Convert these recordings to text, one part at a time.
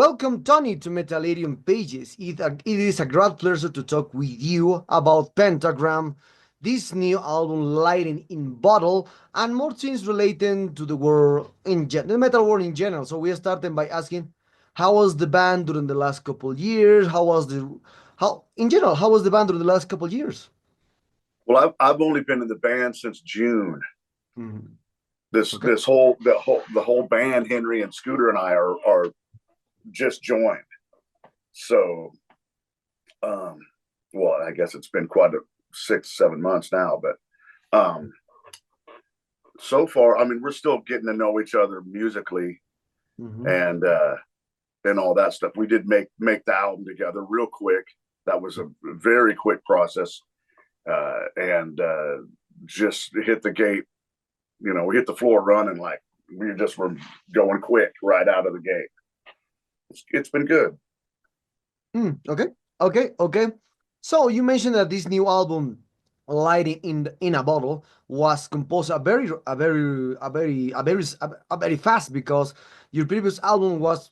Welcome, Tony, to Metallarium Pages. It is a great pleasure to talk with you about Pentagram, this new album, Lighting in Bottle, and more things relating to the world the metal world in general. So we are starting by asking, how was the band during the last couple years? In general, how was the band during the last couple years? Well, I've only been in the band since June. Mhm. This Okay. this whole the whole band, Henry and Scooter and I are just joined. So, um, well, I guess it's been quite 6, 7 months now, but so far, I mean, we're still getting to know each other musically Mhm. and all that stuff. We did make the album together real quick. That was a very quick process, and just hit the gate. We hit the floor running like we just were going quick right out of the gate. It's been good. Okay, okay. So you mentioned that this new album, "Lighting in a Bottle," was composed a very fast because the previous album was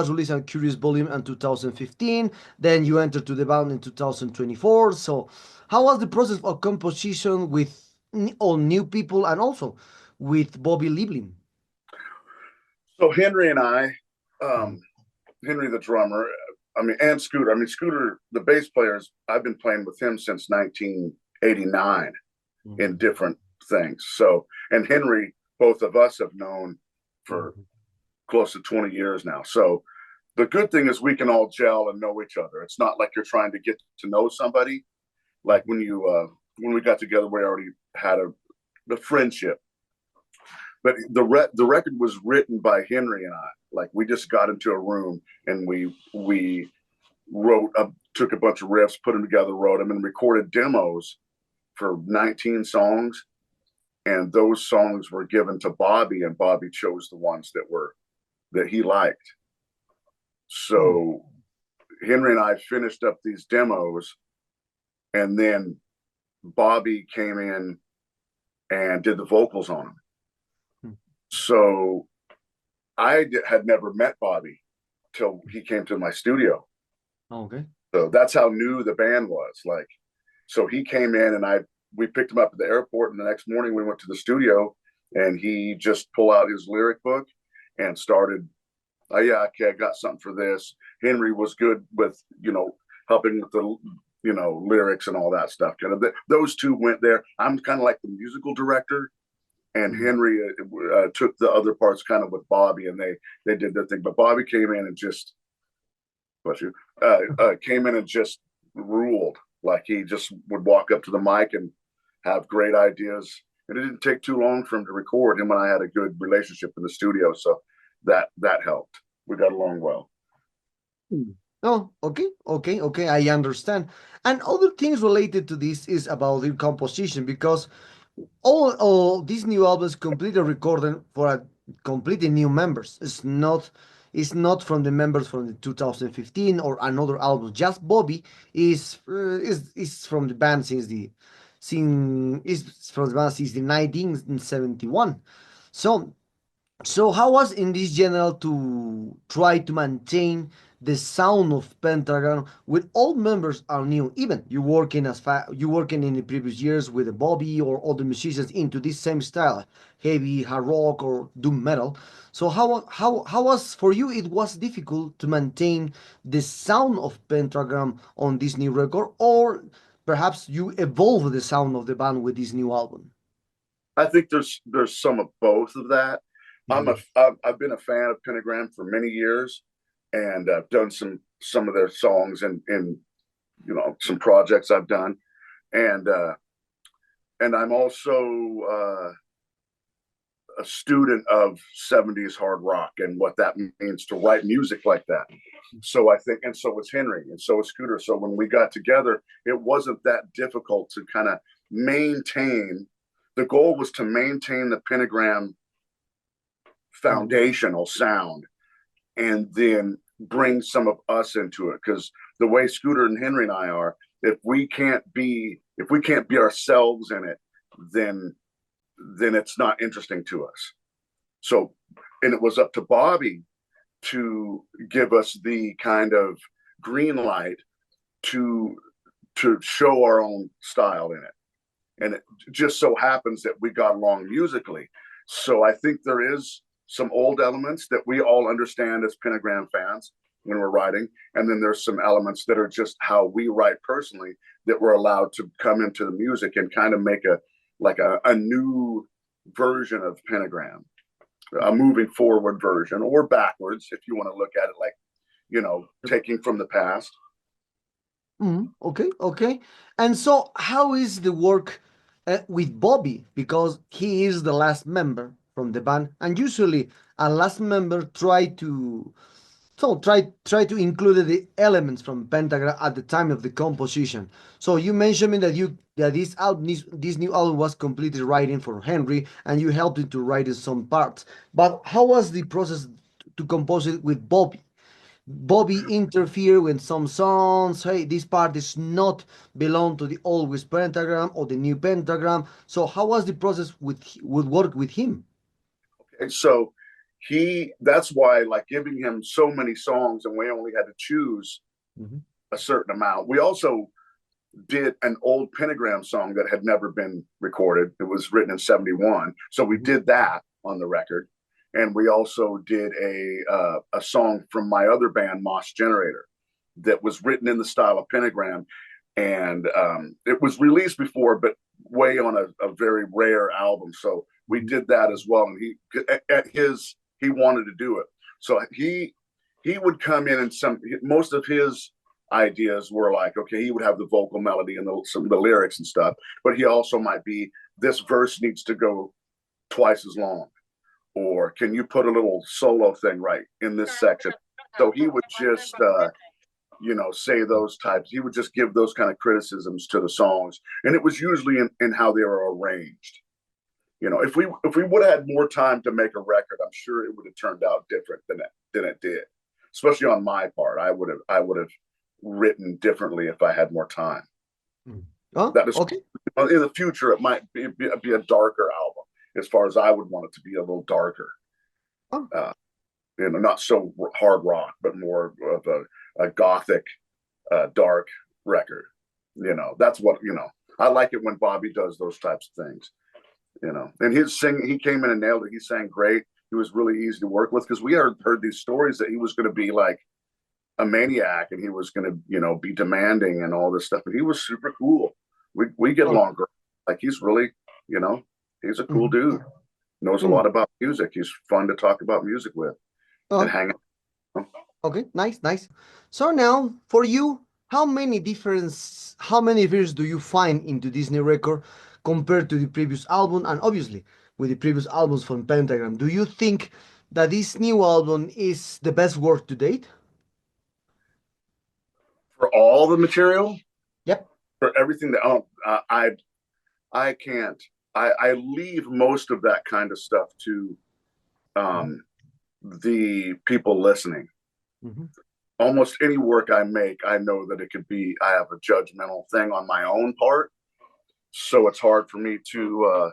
released on Curious Volume in 2015. Then you entered to the band in 2024. So, how was the process of composition with all new people and also with Bobby Liebling? So Henry and I, Henry the drummer, I mean, and Scooter. I mean, Scooter, the bass players. I've been playing with him since 1989 in Mhm. different things. So, and Henry, both of us have known for Mhm. close to 20 years now. So the good thing is we can all gel and know each other. It's not like you're trying to get to know somebody. Like when we got together, we already had a friendship. But the record was written by Henry and I. Like we just got into a room and we took a bunch of riffs, put them together, wrote them, and recorded demos for 19 songs. And those songs were given to Bobby, and Bobby chose the ones that he liked. Mm. So Henry and I finished up these demos, and then Bobby came in and did the vocals on them. Mm. So had never met Bobby till he came to my studio. Okay. So that's how new the band was. Like, so he came in and we picked him up at the airport, and the next morning we went to the studio, and he just pulled out his lyric book and started. Oh yeah, okay, I got something for this. Henry was good with helping with the lyrics and all that stuff. Kind of those two went there. I'm kind of like the musical director, and Mm. Henry took the other parts kind of with Bobby, and they did their thing. But Bobby came in and just bless you, came in and just ruled. Like he just would walk up to the mic and have great ideas. And it didn't take too long for him to record. Him and I had a good relationship in the studio, so that helped. We got along well. Mm. Oh, okay, I understand. And other things related to this is about the composition because all these new albums completely recorded for a completely new members. It's not from the members from the 2015 or another album. Just Bobby is from the band since the 1971. So so how was in this general to try to maintain the sound of Pentagram with all members are new? Even you working in the previous years with Bobby or other musicians into this same style, heavy hard rock or doom metal. So how was for you? It was difficult to maintain the sound of Pentagram on this new record, or perhaps you evolve the sound of the band with this new album. I think there's some of both of that. Mhm. I've been a fan of Pentagram for many years, and I've done some of their songs in some projects I've done, and I'm also a student of 70s hard rock and what that means to write music like that. So I think, and so was Henry, and so was Scooter. So when we got together, it wasn't that difficult to kind of maintain. The goal was to maintain the Pentagram Mhm. foundational sound and then bring some of us into it. Because the way Scooter and Henry and I are, if we can't be ourselves in it, then it's not interesting to us. So, and it was up to Bobby to give us the kind of green light to show our own style in it. And it just so happens that we got along musically. So I think there is some old elements that we all understand as Pentagram fans when we're writing, and then there's some elements that are just how we write personally that we're allowed to come into the music and kind of make a new version of Pentagram, a moving forward version, or backwards if you want to look at it like, taking from the past. Okay, okay. And so, how is the work with Bobby? Because he is the last member from the band, and usually a last member try to include the elements from Pentagram at the time of the composition. So you mentioned me that this new album was completely writing for Henry, and you helped him to write in some parts. But how was the process to compose it with Bobby? Bobby interfere with some songs. Hey, this part is not belong to the always pentagram or the new pentagram. So how was the process with work with him? And so that's why, like, giving him so many songs and we only had to choose Mhm. a certain amount. We also did an old Pentagram song that had never been recorded. It was written in 71. So we did that on the record. And we also did a song from my other band, Moss Generator, that was written in the style of Pentagram. And it was released before, but way on a very rare album. So we did that as well. And he wanted to do it. So he would come in, and most of his ideas were like, okay, he would have the vocal melody and some of the lyrics and stuff, but he also might be, this verse needs to go twice as long, or can you put a little solo thing right in this section? So he would just say those types. He would just give those kind of criticisms to the songs, and it was usually in how they were arranged. If we would have had more time to make a record, I'm sure it would have turned out different than it did. Especially on my part, I would have written differently if I had more time. Oh, That is, okay. in the future, it might be a darker album, as far as I would want it to be, a little darker. Oh. Not so hard rock, but more of a gothic, dark record. That's what I like it when Bobby does those types of things. And his singing, he came in and nailed it. He sang great. He was really easy to work with, because we heard these stories that he was going to be like a maniac, and he was going to be demanding and all this stuff. And he was super cool. We get Oh. along great. Like, he's really, he's a cool dude. Knows a lot about music. He's fun to talk about music with and hang out. Okay, nice, nice. So now, for you, how many versions do you find into this new record compared to the previous album, and obviously with the previous albums from Pentagram? Do you think that this new album is the best work to date? For all the material, Yep. for everything that I can't. I leave most of that kind of stuff to the people listening. Mhm. Almost any work I make, I know that I have a judgmental thing on my own part. So it's hard for me to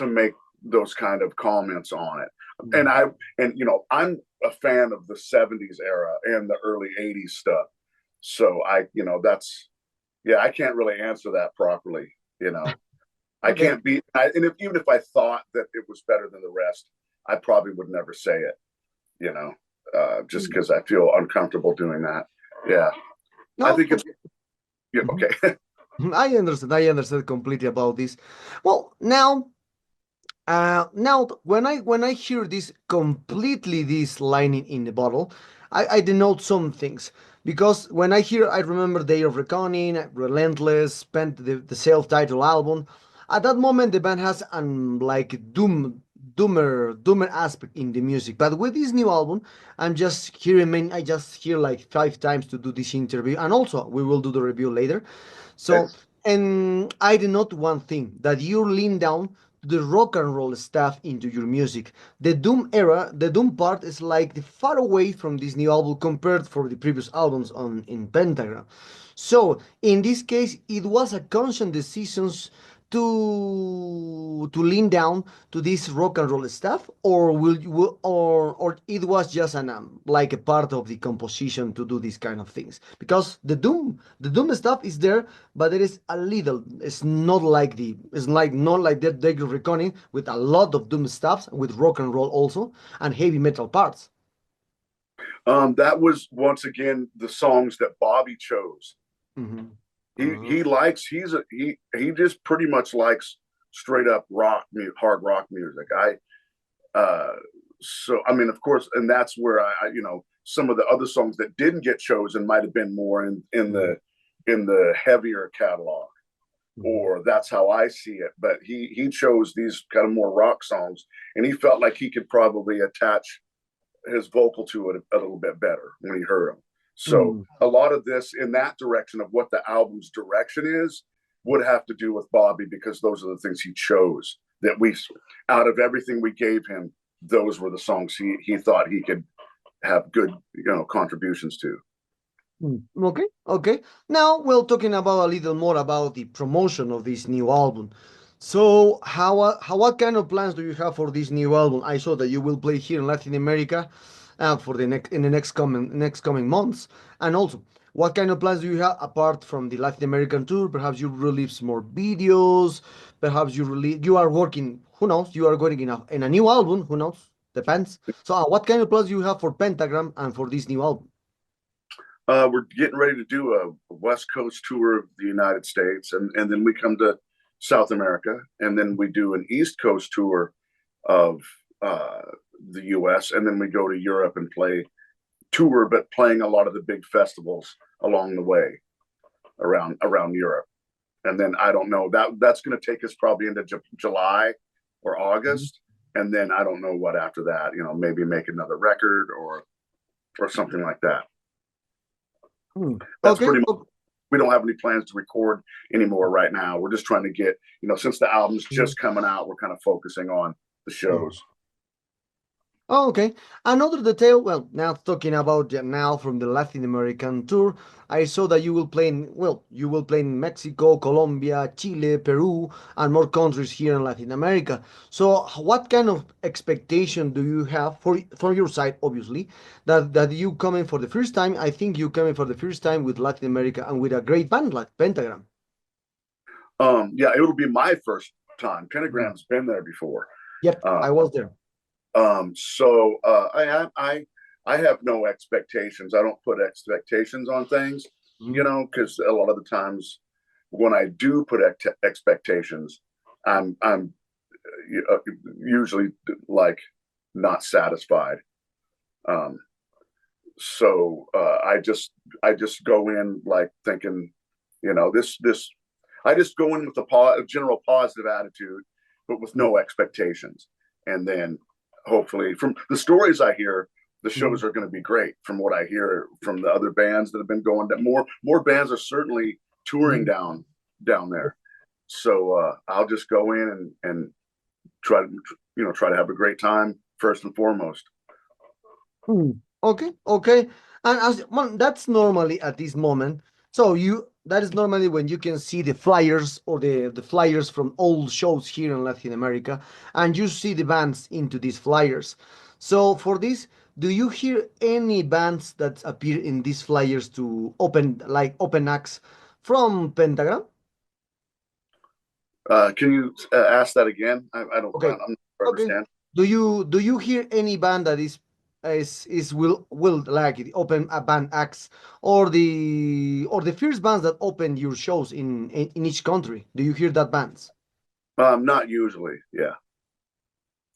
make those kind of comments on it. And I'm a fan of the 70s era and the early 80s stuff. So I can't really answer that properly. I Okay. can't be, even if I thought that it was better than the rest, I probably would never say it, just because I feel uncomfortable doing that. Yeah. I No, think it's, yeah, mhm. okay. I understand. I understand completely about this. Well, now when I hear this completely this lining in the bottle, I denote some things, because when I remember Day of Reckoning, Relentless, spent the self-titled album. At that moment, the band has an like doomer aspect in the music. But with this new album, I just hear like 5 times to do this interview, and also we will do the review later. So, and I denote one thing, that you lean down the rock and roll stuff into your music. The Doom part is like the far away from this new album compared for the previous albums on in Pentagram. So in this case, it was a conscious decision to lean down to this rock and roll stuff, or or it was just an like a part of the composition to do these kind of things? Because the doom stuff is there, but it is a little. It's not like it's like not like that they recording with a lot of doom stuffs with rock and roll also and heavy metal parts. That was once again the songs that Bobby chose. Mm-hmm. He likes he just pretty much likes straight up hard rock music. So I mean, of course, and that's where some of the other songs that didn't get chosen might have been more in the heavier catalog, Mm-hmm. or that's how I see it. But he chose these kind of more rock songs, and he felt like he could probably attach his vocal to it a little bit better when he heard them. So Mm-hmm. a lot of this in that direction of what the album's direction is would have to do with Bobby, because those are the things he chose that we, out of everything we gave him, those were the songs he thought he could have good, contributions to. Okay, okay. Now we're talking about a little more about the promotion of this new album. So, what kind of plans do you have for this new album? I saw that you will play here in Latin America, for the next coming months, and also, what kind of plans do you have apart from the Latin American tour? Perhaps you release more videos. Perhaps you are working. Who knows? You are going in a new album. Who knows? Depends. So, what kind of plans do you have for Pentagram and for this new album? We're getting ready to do a West Coast tour of the United States, and then we come to South America, and then we do an East Coast tour of the U.S., and then we go to Europe and tour, but playing a lot of the big festivals along the way around Europe. And then I don't know, that's going to take us probably into July or August, and then I don't know what after that. Maybe make another record or something like that. That's Okay. pretty much. We don't have any plans to record anymore right now. We're just trying to get, since the album's just coming out, we're kind of focusing on the shows. Oh, okay. Another detail, well, now talking about now from the Latin American tour, I saw that you will play in Mexico, Colombia, Chile, Peru, and more countries here in Latin America. So, what kind of expectation do you have from your side, obviously, that you coming for the first time? I think you coming for the first time with Latin America and with a great band like Pentagram. Yeah, it'll be my first time. Mhm. Pentagram's been there before. Yep, Uh, I was there. so I have no expectations. I don't put expectations on things, Mhm. because a lot of the times when I do put expectations, I'm usually like not satisfied. Um, so I just go in like thinking, this. I just go in with a general positive attitude, but with no expectations, and then hopefully from the stories I hear, the Mhm. shows are going to be great. From what I hear from the other bands that have been going, that more bands are certainly touring Mhm. down there. So I'll just go in and try to have a great time first and foremost. Hmm. Okay, okay. And well, that's normally at this moment. So that is normally when you can see the flyers or the flyers from all shows here in Latin America, and you see the bands into these flyers. So for this, do you hear any bands that appear in these flyers to open acts from Pentagram? Can you ask that again? Okay. I'm not sure I Okay. understand. Do you hear any band that is will like it, open a band acts or the first bands that open your shows in each country? Do you hear that bands? Not usually. Yeah,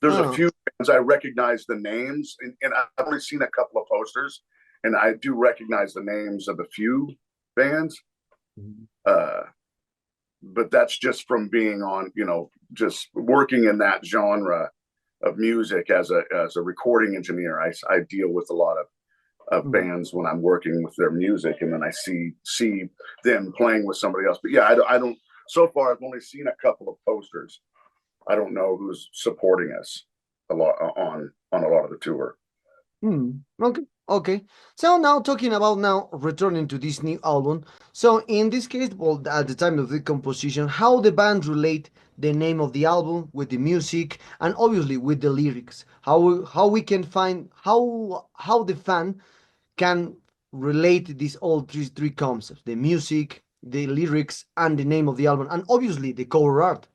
there's a Oh. few bands I recognize the names, and I've only seen a couple of posters, and I do recognize the names of a few bands. Uh, but that's just from being on, just working in that genre of music as a recording engineer. I deal with a lot of Mhm. bands when I'm working with their music, and then I see them playing with somebody else. But yeah, I don't. So far, I've only seen a couple of posters. I don't know who's supporting us a lot on a lot of the tour. Hmm. Okay. Okay. So now talking about now returning to this new album. So in this case, well, at the time of the composition, how the band relate the name of the album with the music and obviously with the lyrics. How we can find how the fan can relate these all three concepts: the music, the lyrics, and the name of the album, and obviously the cover art.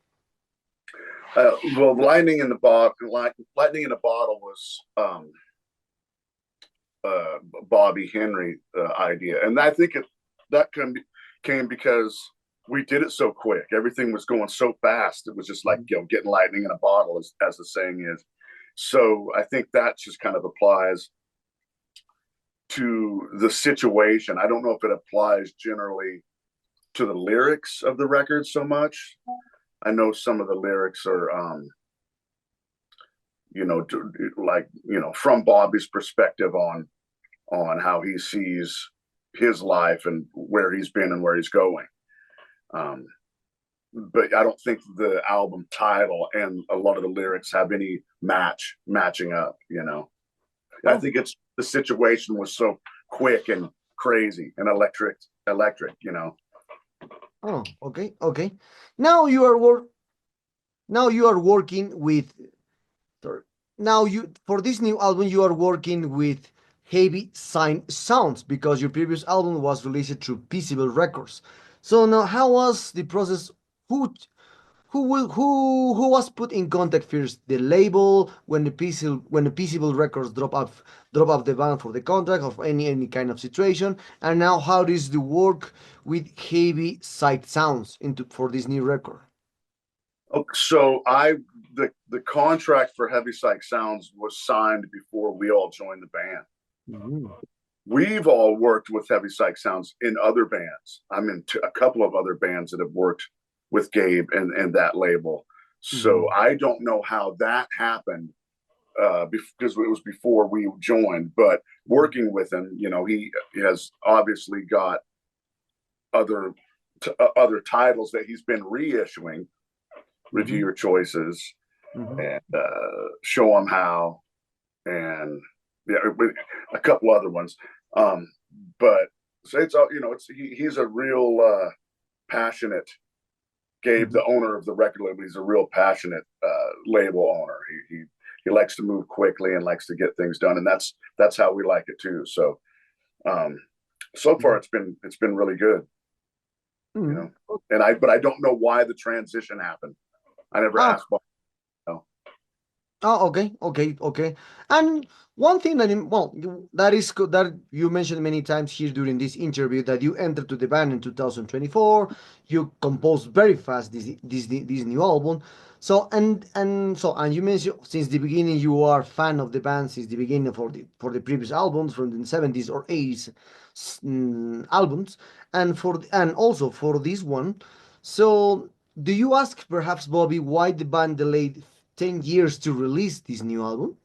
Well, lightning in a bottle was Bobby Henry idea, and I think that came because we did it so quick. Everything was going so fast. It was just like getting lightning in a bottle, as the saying is. So I think that just kind of applies to the situation. I don't know if it applies generally to the lyrics of the record so much. I know some of the lyrics are, from Bobby's perspective on how he sees his life and where he's been and where he's going. But I don't think the album title and a lot of the lyrics have any matching up. I Oh, think it's the situation was so quick and crazy and electric. oh, okay, okay. Now you are work. Now you are working with. Sorry. Now you for this new album you are working with heavy sign sounds because your previous album was released through Peaceable Records. So now how was the process? Who who was put in contact first? The label when the Peaceable Records drop off the band for the contract of any kind of situation, and now how does the work with heavy side sounds into for this new record? So the contract for Heavy Psych Sounds was signed before we all joined the band. Mhm. We've all worked with Heavy Psych Sounds in other bands. I'm in a couple of other bands that have worked with Gabe and that label. So Mhm. I don't know how that happened because it was before we joined. But working with him, he has obviously got other other titles that he's been reissuing. Review Mhm. your choices Mhm. and show them how, and yeah, a couple other ones. But so it's all he's a real passionate. Gabe, Mhm. the owner of the record label, he's a real passionate label owner. He likes to move quickly and likes to get things done, and that's how we like it too. So um, so far Mhm. it's been really good, you Mhm. know. But I don't know why the transition happened. I never Ah, asked Bob. No. oh, okay, okay, okay. And one thing that, that is that you mentioned many times here during this interview that you entered to the band in 2024. You composed very fast this new album. So and you mentioned since the beginning you are fan of the band since the beginning for the previous albums from the 70s or 80s albums, and also for this one. So do you ask perhaps Bobby why the band delayed 10 years to release this new album?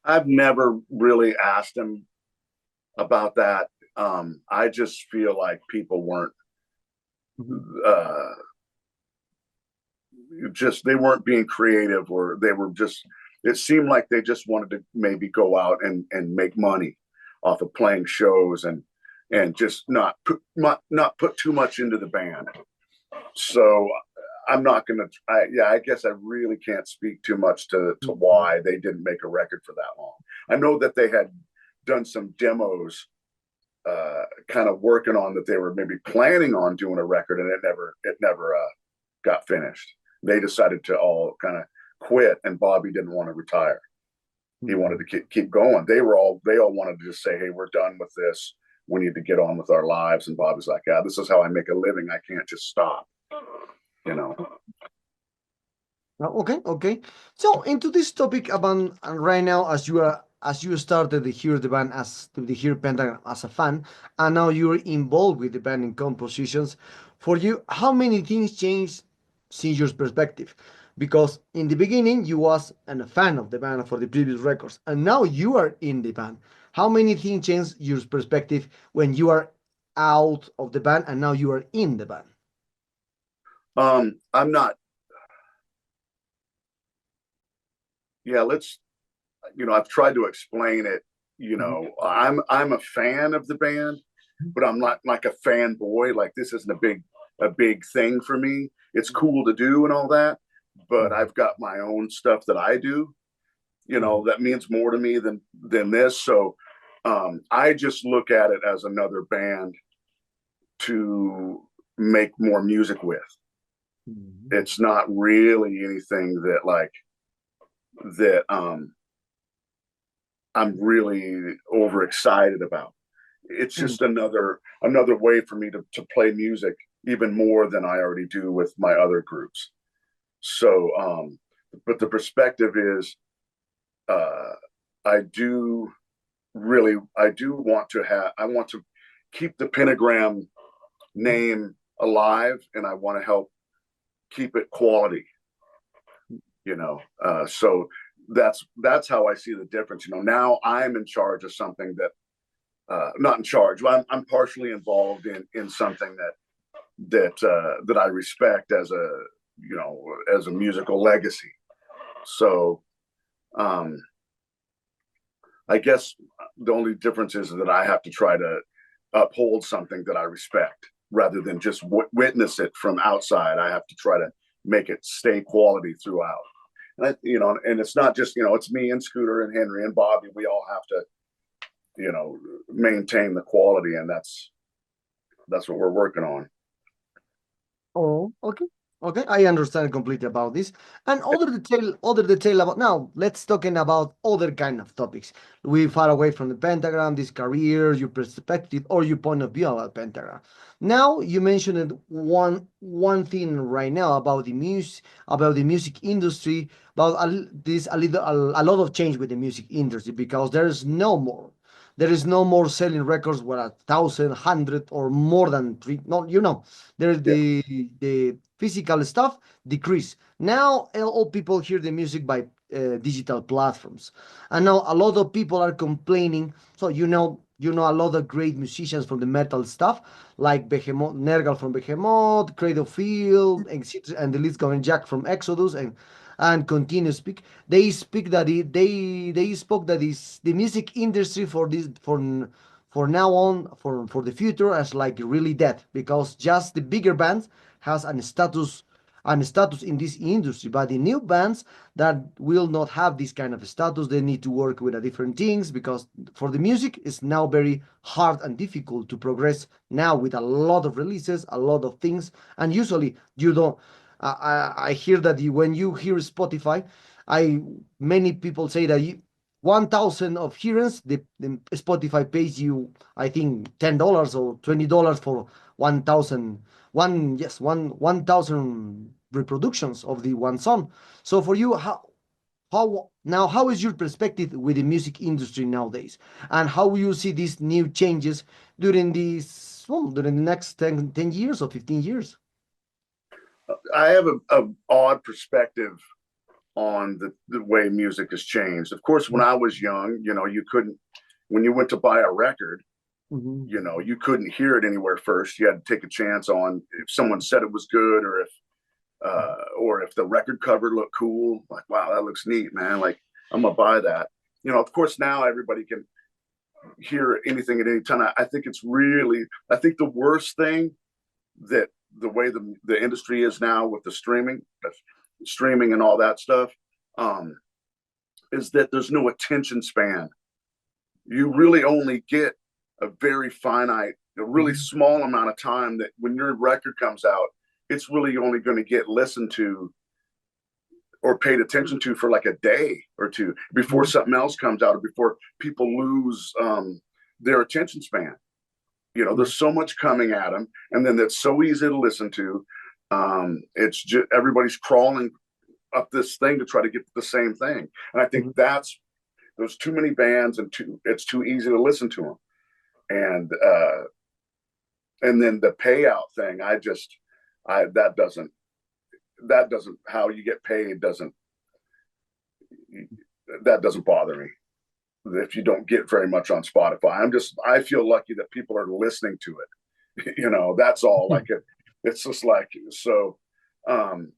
I've never really asked him about that. I just feel like people weren't Mhm. uh, they weren't being creative, or they were just. It seemed like they just wanted to maybe go out and make money off of playing shows and just not put too much into the band. So I'm not gonna. I guess I really can't speak too much to Mhm. why they didn't make a record for that long. I know that they had done some demos kind of working on that they were maybe planning on doing a record, and it never got finished. They decided to all kind of quit, and Bobby didn't want to retire. He wanted Mhm. to keep going. They all wanted to just say, "Hey, we're done with this. We need to get on with our lives." And Bobby's like, "Yeah, this is how I make a living. I can't just stop." You know. Okay, okay. So into this topic about right now, as you started to hear the band to hear Pentagram as a fan, and now you're involved with the band in compositions. For you, how many things changed since your perspective? Because in the beginning you was a fan of the band for the previous records, and now you are in the band. How many things changed your perspective when you are out of the band and now you are in the band? I'm not. Yeah, let's. I've tried to explain it You know, I'm a fan of the band, but I'm not like a fanboy. Like this isn't a big thing for me. It's cool to do and all that, but I've got my own stuff that I do, you know, that means more to me than this. So I just look at it as another band to make more music with. It's not really anything that like that I'm really overexcited about. It's just another way for me to play music even more than I already do with my other groups. So but the perspective is uh I do I want to keep the Pentagram name alive, and I want to help keep it quality, you know. So that's how I see the difference. You know, now I'm in charge of something that not in charge, but I'm partially involved in something that I respect as a, you know, as a musical legacy. So I guess the only difference is that I have to try to uphold something that I respect rather than just witness it from outside. I have to try to make it stay quality throughout. And you know, and it's not just, you know, it's me and Scooter and Henry and Bobby. We all have to, you know, maintain the quality, and that's what we're working on. Oh, okay. Okay, I understand completely about this. And other detail about now, let's talking about other kind of topics. We far away from the pentagram, this career, your perspective or your point of view about pentagram. Now you mentioned one thing right now about the music industry, about this a lot of change with the music industry because there is no more selling records where 1,000, 100, or more than three. No, you know, there's Yeah. the physical stuff decrease. Now all people hear the music by digital platforms, and now a lot of people are complaining. So you know a lot of great musicians from the metal stuff like Behemoth, Nergal from Behemoth, Cradle Field, and the list going Jack from Exodus, and continue speak. They speak that they spoke that is the music industry for now on for the future as like really dead because just the bigger bands has an status in this industry, but the new bands that will not have this kind of status, they need to work with different things because for the music it's now very hard and difficult to progress now with a lot of releases, a lot of things, and usually you don't. I hear that when you hear Spotify, I many people say that 1,000 of hearings, the Spotify pays you, I think, $10 or $20 for 1,000 1,000 reproductions of the one song. So for you, how is your perspective with the music industry nowadays, and how will you see these new changes during the next 10 years or 15 years? I have a odd perspective on the way music has changed. Of course, when I was young, you know, you couldn't, when you went to buy a record, Mhm. you know, you couldn't hear it anywhere first. You had to take a chance on if someone said it was good, or if the record cover looked cool. Like, wow, that looks neat, man. Like, I'm gonna buy that. You know, of course, now everybody can hear anything at any time. I think it's really, I think the worst thing that the way the industry is now with the streaming and all that stuff, um, is that there's no attention span. You really only get a very finite, a really small amount of time that when your record comes out, it's really only going to get listened to or paid attention to for like a day or two before something else comes out or before people lose their attention span. You know, there's so much coming at them, and then that's so easy to listen to. It's just everybody's crawling up this thing to try to get the same thing, and I think there's too many bands and it's too easy to listen to them, and then the payout thing. I that doesn't how you get paid doesn't that doesn't bother me if you don't get very much on Spotify. I feel lucky that people are listening to it. You know, that's all. Like it's just like so. Um,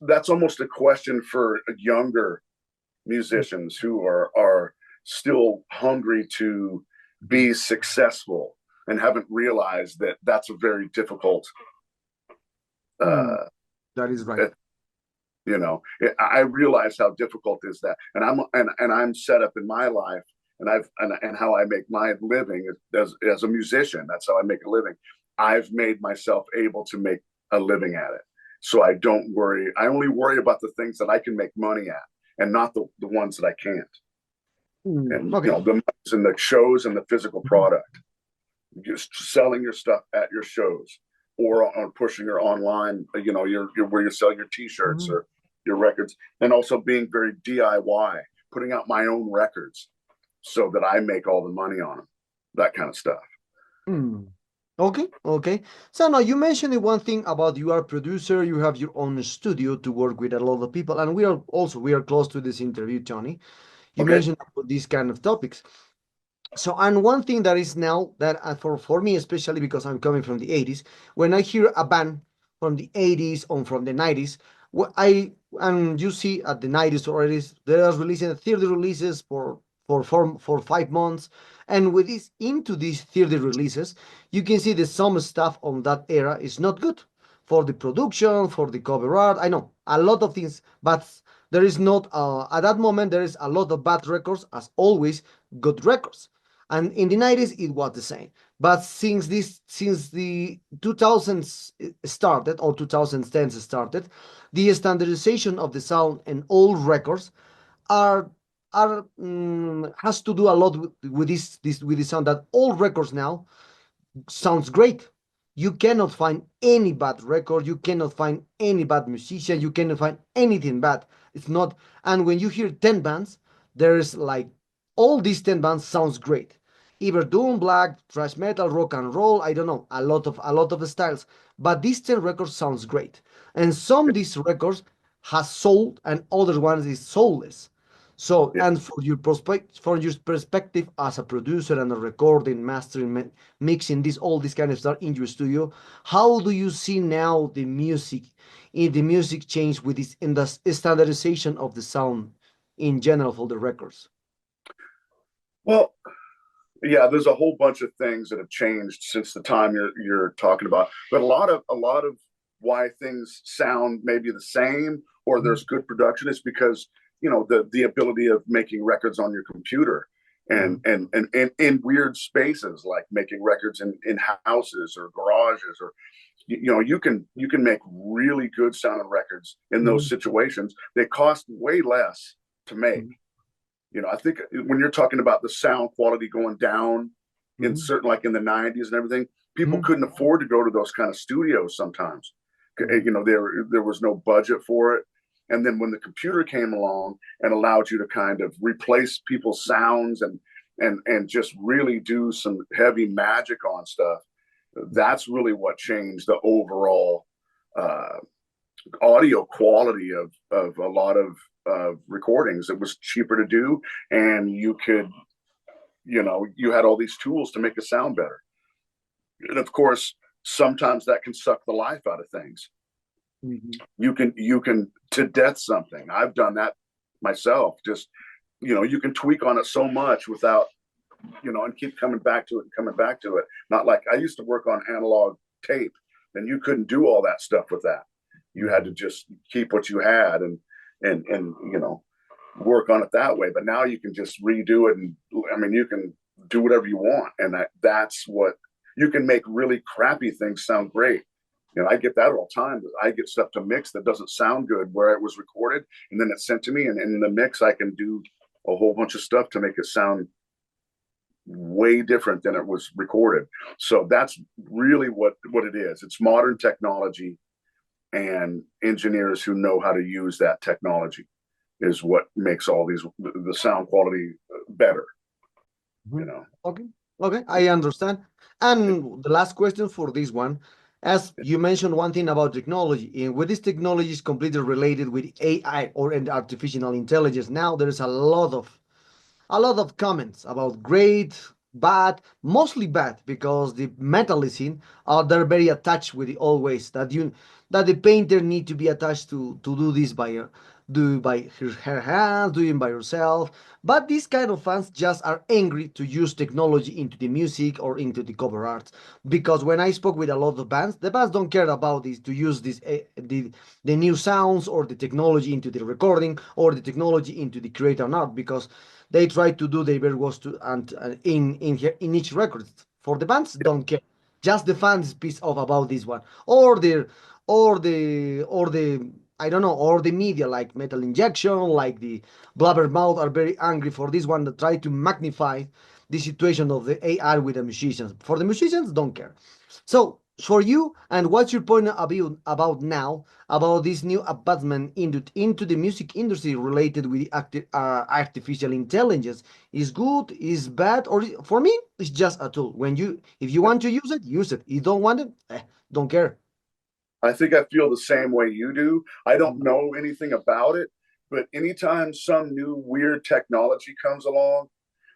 that's almost a question for a younger musicians who are still hungry to be successful and haven't realized that that's a very difficult Mm, uh that is right. you know, I realize how difficult is that, and I'm set up in my life, and and how I make my living as a musician. That's how I make a living. I've made myself able to make a living at it, so I don't worry. I only worry about the things that I can make money at, and not the ones that I can't. And Okay. the in the shows and the physical product, just selling your stuff at your shows or on pushing your online, your where you're selling your t-shirts Mhm. or your records, and also being very DIY, putting out my own records so that I make all the money on them, that kind of stuff. Mm. Okay, okay. So now you mentioned the one thing about you are a producer, you have your own studio to work with a lot of people, and we are close to this interview, Tony. You Okay. mentioned about these kind of topics. So, and one thing that is now that for me, especially because I'm coming from the 80s, when I hear a band from the 80s or from the 90s, what I and you see at the 90s already, they are releasing 30 releases for 5 months, and with this into these 30 releases, you can see that some stuff on that era is not good for the production, for the cover art. I know a lot of things, but there is not at that moment there is a lot of bad records as always, good records. And in the 90s it was the same, but since the 2000s started or 2010s started, the standardization of the sound and all records are has to do a lot with this with the sound that all records now sounds great. You cannot find any bad record. You cannot find any bad musician. You cannot find anything bad. It's not. And when you hear 10 bands, there's like all these 10 bands sounds great. Either doom, black, thrash metal, rock and roll. I don't know, a lot of styles. But these 10 records sounds great. And some these records has sold, and other ones is soulless. So, Yeah. and for your perspective as a producer and a recording, mastering, mixing this all this kind of stuff in your studio, how do you see now the music change with this in the standardization of the sound in general for the records? Well, yeah, there's a whole bunch of things that have changed since the time you're talking about, but a lot of why things sound maybe the same or there's good production is because the ability of making records on your computer and Mhm. and in weird spaces like making records in houses or garages or you can make really good sounding records in those Mhm. situations. They cost way less to make. Mhm. I think when you're talking about the sound quality going down in Mhm. certain, like in the 90s and everything, people Mhm. couldn't afford to go to those kind of studios sometimes. Mhm. There was no budget for it. And then when the computer came along and allowed you to kind of replace people's sounds and just really do some heavy magic on stuff, that's really what changed the overall uh, audio quality of a lot of recordings. It was cheaper to do, and you had all these tools to make it sound better. And of course, sometimes that can suck the life out of things. Mhm. You can to death something. I've done that myself. Just you can tweak on it so much without and keep coming back to it and coming back to it. Not like I used to work on analog tape, and you couldn't do all that stuff with that. You had to Mhm. just keep what you had and work on it that way. But now you can just redo it, and I mean you can do whatever you want, and that's what you can make really crappy things sound great. I get that all the time. I get stuff to mix that doesn't sound good where it was recorded, and then it's sent to me, and in the mix I can do a whole bunch of stuff to make it sound way different than it was recorded. So that's really what it is. It's modern technology and engineers who know how to use that technology is what makes all the sound quality better. You Mhm. know. Okay. Okay, I understand. And the last question for this one, as you mentioned one thing about technology, and with this technology is completely related with AI or and artificial intelligence. Now there is a lot of comments about great, bad, mostly bad because the metallicine are they're very attached with the old ways that the painter need to be attached to do this do by her hands, doing by herself. But these kind of fans just are angry to use technology into the music or into the cover art. Because when I spoke with a lot of bands, the bands don't care about this to use this the new sounds or the technology into the recording or the technology into the creator art because they try to do their very best to and in each record. For the bands, don't care. Just the fans piece off about this one or the I don't know, or the media like Metal Injection, like the Blabbermouth are very angry for this one that try to magnify the situation of the AI with the musicians. For the musicians, don't care. So for you, and what's your point about now about this new advancement into the music industry related with artificial intelligence? Is good, is bad, or for me, it's just a tool. When you, if you want to use it, use it. You don't want it, don't care. I think I feel the same way you do. I don't know anything about it, but anytime some new weird technology comes along,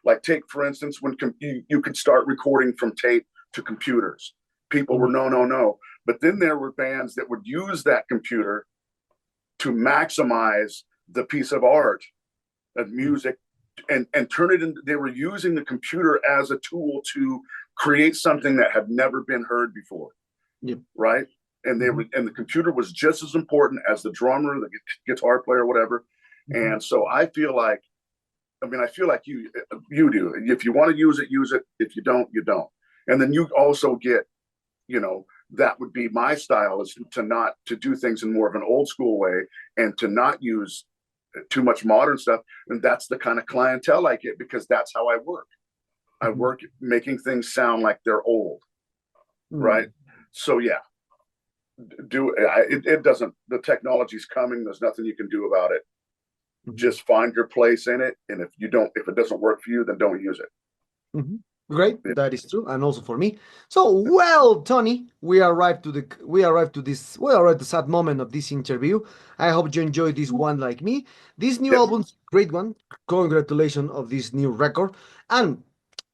like take for instance when you could start recording from tape to computers, people were no, no, no. But then there were bands that would use that computer to maximize the piece of art and music and turn it into, they were using the computer as a tool to create something that had never been heard before. Yep. Right. And they were, and the computer was just as important as the drummer, the guitar player, whatever. And so I feel like, I mean, I feel like you do. If you want to use it, use it. If you don't, you don't. And then you also get, you know, that would be my style, is to not to do things in more of an old school way and to not use too much modern stuff. And that's the kind of clientele I get because that's how I work. I work making things sound like they're old. Right. So yeah, it doesn't, the technology's coming, there's nothing you can do about it. Just find your place in it, and if it doesn't work for you, then don't use it. Great, that is true, and also for me. So, well, Tony, we arrived to the sad moment of this interview. I hope you enjoyed this one like me. This new Yes. album's great one. Congratulations of this new record, and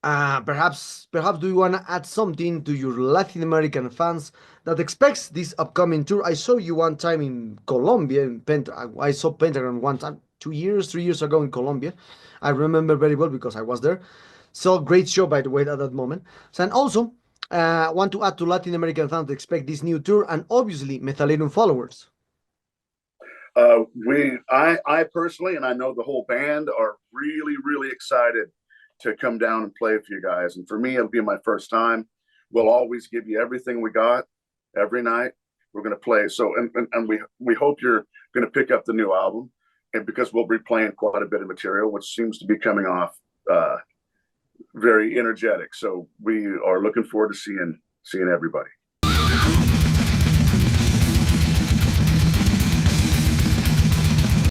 perhaps do you want to add something to your Latin American fans that expects this upcoming tour? I saw you one time in Colombia. I saw Pentagram one time, 2 years, 3 years ago in Colombia. I remember very well because I was there. So great show, by the way, at that moment. So, and also, want to add to Latin American fans to expect this new tour and obviously Metalerum followers. I personally, and I know the whole band are really, really excited to come down and play for you guys. And for me, it'll be my first time. We'll always give you everything we got every night. We're going to play. So, and we hope you're going to pick up the new album, and because we'll be playing quite a bit of material, which seems to be coming off very energetic. So we are looking forward to seeing everybody.